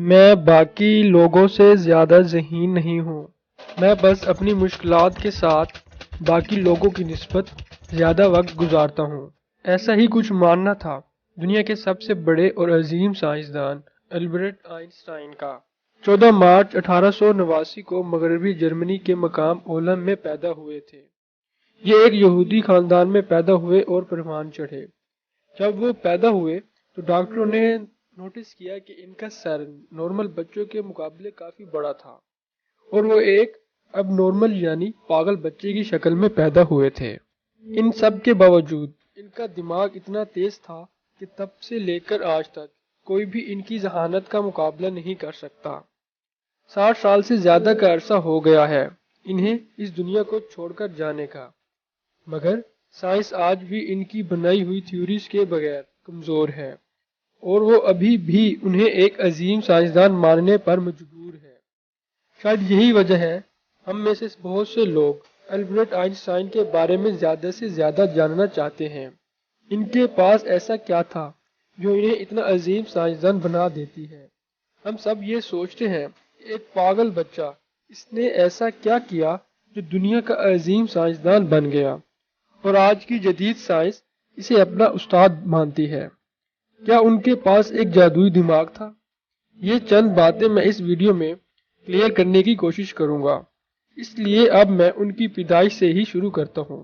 میں باقی لوگوں سے زیادہ ذہین نہیں ہوں۔ میں بس اپنی مشکلات کے ساتھ باقی لوگوں کی نسبت زیادہ وقت گزارتا ہوں۔ ایسا ہی کچھ ماننا تھا دنیا کے سب سے بڑے اور عظیم سائنسدان البرٹ آئنسٹائن کا۔ 14 مارچ 1889 کو مغربی جرمنی کے مقام اولم میں پیدا ہوئے تھے۔ یہ ایک یہودی خاندان میں پیدا ہوئے اور پروان چڑھے۔ جب وہ پیدا ہوئے تو ڈاکٹروں نے نوٹس کیا کہ ان کا سر نارمل بچوں کے مقابلے کافی بڑا تھا اور وہ ایک اب نارمل یعنی پاگل بچے کی شکل میں پیدا ہوئے تھے۔ ان سب کے باوجود ان کا دماغ اتنا تیز تھا کہ تب سے لے کر آج تک کوئی بھی ان کی ذہانت کا مقابلہ نہیں کر سکتا۔ 60 سال سے زیادہ کا عرصہ ہو گیا ہے انہیں اس دنیا کو چھوڑ کر جانے کا، مگر سائنس آج بھی ان کی بنائی ہوئی تھیوریز کے بغیر کمزور ہے اور وہ ابھی بھی انہیں ایک عظیم سائنسدان ماننے پر مجبور ہے۔ شاید یہی وجہ ہے ہم میں سے بہت سے لوگ البرٹ آئنسٹائن کے بارے میں زیادہ سے زیادہ جاننا چاہتے ہیں۔ ان کے پاس ایسا کیا تھا جو انہیں اتنا عظیم سائنسدان بنا دیتی ہے؟ ہم سب یہ سوچتے ہیں کہ ایک پاگل بچہ اس نے ایسا کیا کیا جو دنیا کا عظیم سائنسدان بن گیا اور آج کی جدید سائنس اسے اپنا استاد مانتی ہے۔ کیا ان کے پاس ایک جادوئی دماغ تھا؟ یہ چند باتیں میں اس ویڈیو میں کلیئر کرنے کی کوشش کروں گا، اس لیے اب میں ان کی پیدائش سے ہی شروع کرتا ہوں۔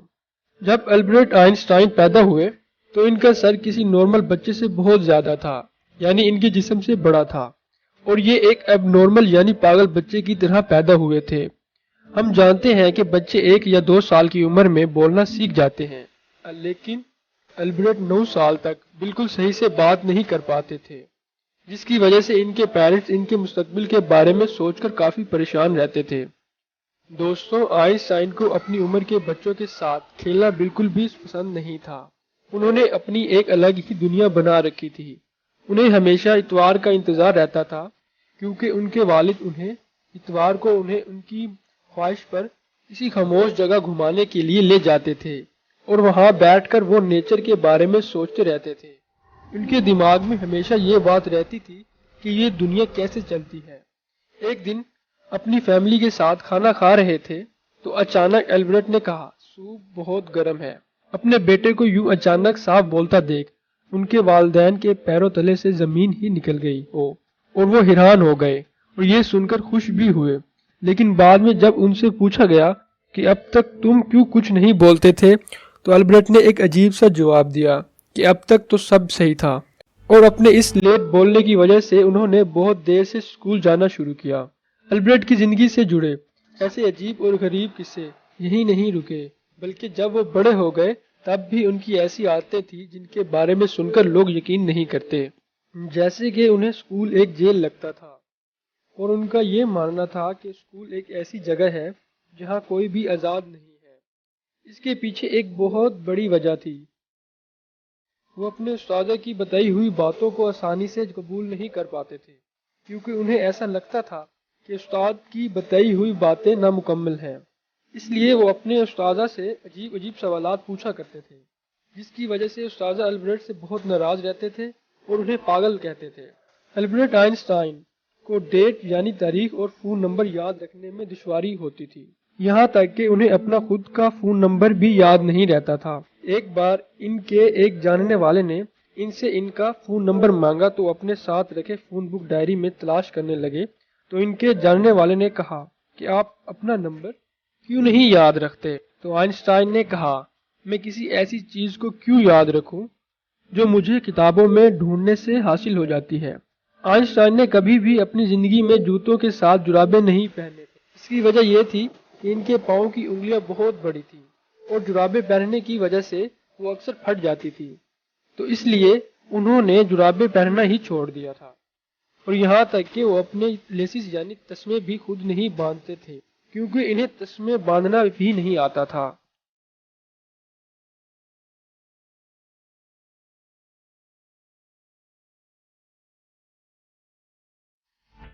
جب البرٹ آئنسٹائن پیدا ہوئے تو ان کا سر کسی نارمل بچے سے بہت زیادہ تھا، یعنی ان کے جسم سے بڑا تھا، اور یہ ایک اب نارمل یعنی پاگل بچے کی طرح پیدا ہوئے تھے۔ ہم جانتے ہیں کہ بچے 1 یا 2 سال کی عمر میں بولنا سیکھ جاتے ہیں، لیکن البرٹ 9 سال تک بالکل صحیح سے بات نہیں کر پاتے تھے، جس کی وجہ سے ان کے پیرنٹس ان کے مستقبل کے بارے میں سوچ کر کافی پریشان رہتے تھے۔ دوستوں، آئنسٹائن کو اپنی عمر کے بچوں کے ساتھ کھیلنا بالکل بھی پسند نہیں تھا۔ انہوں نے اپنی ایک الگ ہی دنیا بنا رکھی تھی۔ انہیں ہمیشہ اتوار کا انتظار رہتا تھا کیونکہ ان کے والد انہیں اتوار کو ان کی خواہش پر کسی خاموش جگہ گھمانے کے لیے لے جاتے تھے اور وہاں بیٹھ کر وہ نیچر کے بارے میں سوچتے رہتے تھے۔ ان کے دماغ میں ہمیشہ یہ بات رہتی تھی کہ یہ دنیا کیسے چلتی ہے۔ ایک دن اپنی فیملی کے ساتھ کھانا کھا رہے تھے تو اچانک البرٹ نے کہا، سوپ بہت گرم ہے۔ اپنے بیٹے کو یوں اچانک صاف بولتا دیکھ ان کے والدین کے پیروں تلے سے زمین ہی نکل گئی اور وہ حیران ہو گئے اور یہ سن کر خوش بھی ہوئے، لیکن بعد میں جب ان سے پوچھا گیا کہ اب تک تم کیوں کچھ نہیں بولتے تھے تو البرٹ نے ایک عجیب سا جواب دیا کہ اب تک تو سب صحیح تھا، اور اپنے اس لیٹ بولنے کی وجہ سے انہوں نے بہت دیر سے اسکول جانا شروع کیا۔ البرٹ کی زندگی سے جڑے ایسے عجیب اور غریب قصے یہی نہیں رکے، بلکہ جب وہ بڑے ہو گئے تب بھی ان کی ایسی عادتیں تھیں جن کے بارے میں سن کر لوگ یقین نہیں کرتے، جیسے کہ انہیں اسکول ایک جیل لگتا تھا اور ان کا یہ ماننا تھا کہ اسکول ایک ایسی جگہ ہے جہاں کوئی بھی آزاد نہیں ہے۔ اس کے پیچھے ایک بہت بڑی وجہ تھی، وہ اپنے استاد کی بتائی ہوئی باتوں کو آسانی سے قبول نہیں کر پاتے تھے کیونکہ انہیں ایسا لگتا تھا کہ استاد کی بتائی ہوئی باتیں نامکمل ہیں۔ اس لیے وہ اپنے استاذہ سے عجیب عجیب سوالات پوچھا کرتے تھے، جس کی وجہ سے استاذہ البرٹ سے بہت ناراض رہتے تھے اور انہیں پاگل کہتے تھے۔ البرٹ آئنسٹائن کو ڈیٹ یعنی تاریخ اور فون نمبر یاد رکھنے میں دشواری ہوتی تھی، یہاں تک کہ انہیں اپنا خود کا فون نمبر بھی یاد نہیں رہتا تھا۔ ایک بار ان کے ایک جاننے والے نے ان سے ان کا فون نمبر مانگا تو اپنے ساتھ رکھے فون بک ڈائری میں تلاش کرنے لگے تو ان کے جاننے والے نے کہا کہ آپ اپنا نمبر کیوں نہیں یاد رکھتے؟ تو آئنسٹائن نے کہا، میں کسی ایسی چیز کو کیوں یاد رکھوں جو مجھے کتابوں میں ڈھونڈنے سے حاصل ہو جاتی ہے۔ آئنسٹائن نے کبھی بھی اپنی زندگی میں جوتوں کے ساتھ جرابیں نہیں پہنے تھے۔ اس کی وجہ یہ تھی کہ ان کے پاؤں کی انگلیاں بہت بڑی تھیں اور جرابیں پہننے کی وجہ سے وہ اکثر پھٹ جاتی تھی، تو اس لیے انہوں نے جرابیں پہننا ہی چھوڑ دیا تھا، اور یہاں تک کہ وہ اپنے لیسز یعنی تسمے بھی خود نہیں باندھتے تھے کیونکہ انہیں تسمے باندھنا بھی نہیں آتا تھا۔